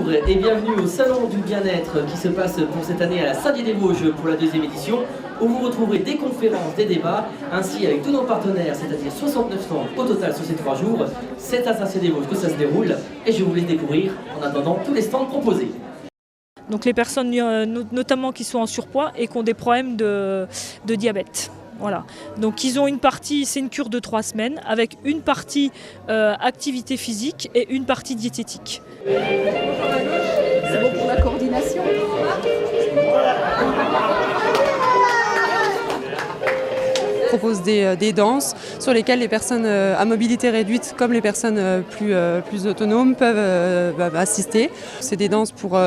Bonjour et bienvenue au Salon du Bien-être qui se passe pour cette année à la Saint-Dié-des-Vosges pour la deuxième édition, où vous retrouverez des conférences, des débats, ainsi avec tous nos partenaires, c'est-à-dire 69 stands au total sur ces 3 jours. C'est à Saint-Dié-des-Vosges que ça se déroule et je vous laisse découvrir en attendant tous les stands proposés. Donc les personnes notamment qui sont en surpoids et qui ont des problèmes de diabète. Voilà. Donc ils ont une partie, c'est une cure de 3 semaines avec une partie activité physique et une partie diététique. C'est bon pour la coordination. On propose des danses sur lesquelles les personnes à mobilité réduite comme les personnes plus autonomes peuvent assister. C'est des danses pour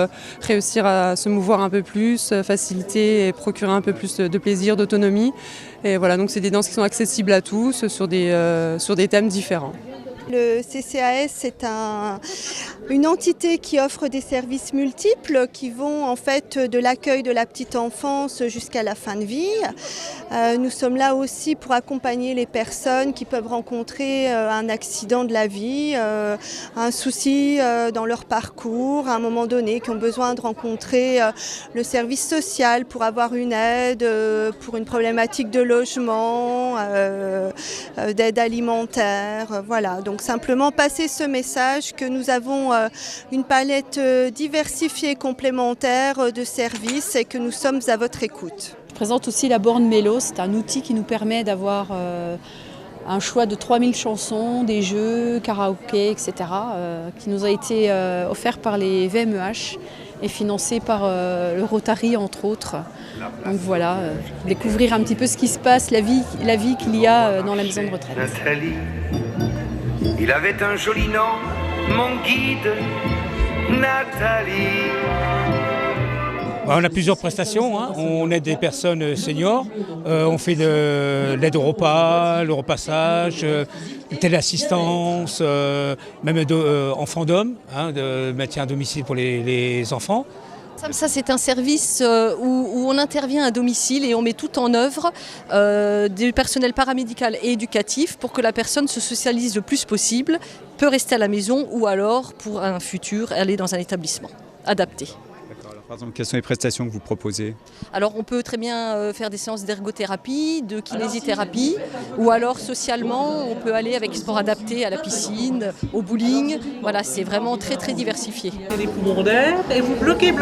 réussir à se mouvoir un peu plus, faciliter et procurer un peu plus de plaisir, d'autonomie. Et voilà, donc c'est des danses qui sont accessibles à tous sur des thèmes différents. Le CCAS, c'est une entité qui offre des services multiples qui vont en fait de l'accueil de la petite enfance jusqu'à la fin de vie. Nous sommes là aussi pour accompagner les personnes qui peuvent rencontrer un accident de la vie, un souci dans leur parcours à un moment donné, qui ont besoin de rencontrer le service social pour avoir une aide, pour une problématique de logement, d'aide alimentaire, voilà. Donc simplement passer ce message que nous avons une palette diversifiée complémentaire de services et que nous sommes à votre écoute. Je présente aussi la borne Mélo, c'est un outil qui nous permet d'avoir un choix de 3000 chansons, des jeux, karaoké, etc. Qui nous a été offert par les VMEH et financé par le Rotary entre autres. Donc voilà, découvrir un petit peu ce qui se passe, la vie qu'il y a dans la maison de retraite. Nathalie, il avait un joli nom, mon guide, Nathalie. On a plusieurs prestations, hein. On aide des personnes seniors, on fait de l'aide au repas, le repassage, téléassistance, même enfants d'hommes, hein, de maintien à domicile pour les enfants. Ça, c'est un service où on intervient à domicile et on met tout en œuvre du personnel paramédical et éducatif pour que la personne se socialise le plus possible, peut rester à la maison ou alors, pour un futur, aller dans un établissement adapté. Par exemple, quelles sont les prestations que vous proposez? Alors on peut très bien faire des séances d'ergothérapie, de kinésithérapie, ou alors socialement on peut aller avec sport adapté à la piscine, au bowling. Voilà, c'est vraiment très très diversifié. Les poumons d'air et vous bloquez.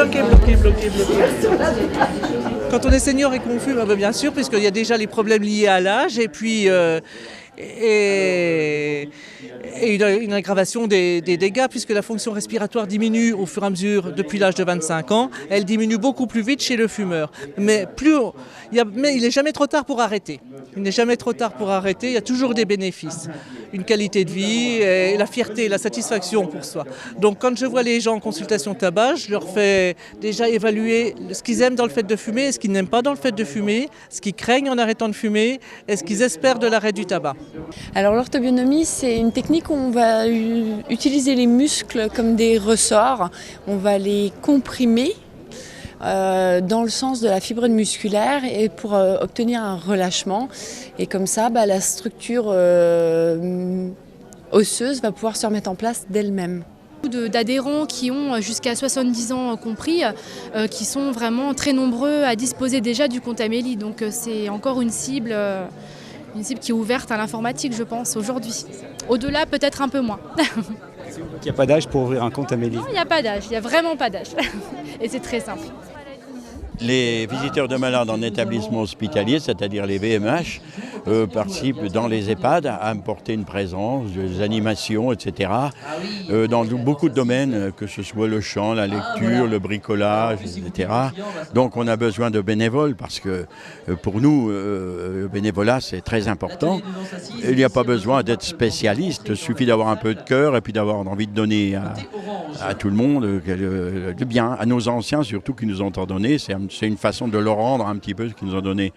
Quand on est senior et qu'on fume, bien sûr, puisqu'il y a déjà les problèmes liés à l'âge et puis une aggravation des dégâts puisque la fonction respiratoire diminue au fur et à mesure depuis l'âge de 25 ans. Elle diminue beaucoup plus vite chez le fumeur. Mais il n'est jamais trop tard pour arrêter. Il n'est jamais trop tard pour arrêter, il y a toujours des bénéfices. Une qualité de vie, et la fierté, la satisfaction pour soi. Donc quand je vois les gens en consultation tabac, je leur fais déjà évaluer ce qu'ils aiment dans le fait de fumer et ce qu'ils n'aiment pas dans le fait de fumer, ce qu'ils craignent en arrêtant de fumer et ce qu'ils espèrent de l'arrêt du tabac. Alors l'orthobionomie, c'est une technique où on va utiliser les muscles comme des ressorts, on va les comprimer dans le sens de la fibrose musculaire et pour obtenir un relâchement. Et comme ça, la structure osseuse va pouvoir se remettre en place d'elle-même. D'adhérents qui ont jusqu'à 70 ans compris, qui sont vraiment très nombreux à disposer déjà du compte Amélie. Donc c'est encore une cible qui est ouverte à l'informatique, je pense, aujourd'hui. Au-delà, peut-être un peu moins. Il n'y a pas d'âge pour ouvrir un compte Amélie? Non, il n'y a pas d'âge, il n'y a vraiment pas d'âge. Et c'est très simple. Les visiteurs de malades en établissement hospitalier, c'est-à-dire les VMH, participent dans les EHPAD à apporter une présence, des animations, etc. Dans beaucoup de domaines, que ce soit le chant, la lecture, le bricolage, etc. Donc on a besoin de bénévoles parce que pour nous, le bénévolat c'est très important. Il n'y a pas besoin d'être spécialiste, il suffit d'avoir un peu de cœur et puis d'avoir envie de donner à tout le monde du bien, à nos anciens surtout qui nous ont tant donné. C'est une façon de leur rendre un petit peu ce qu'ils nous ont donné.